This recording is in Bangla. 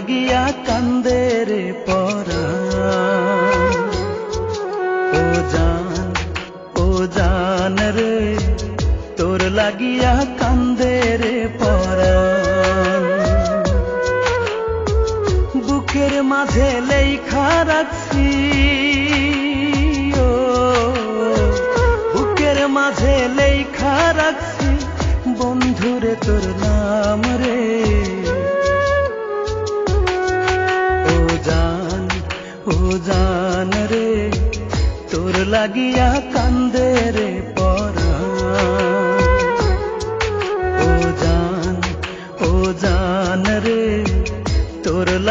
লাগিয়া কান্দে রে পরাণ। ও জান রে তোর লাগিয়া কান্দে রে পরাণ। বুকের মাঝে লেখা রাখছি, বুকের মাঝে লেখা রাখছি বন্ধুরে তোর নাম রে। ও জান রে তোর লাগিয়া কান্দে রে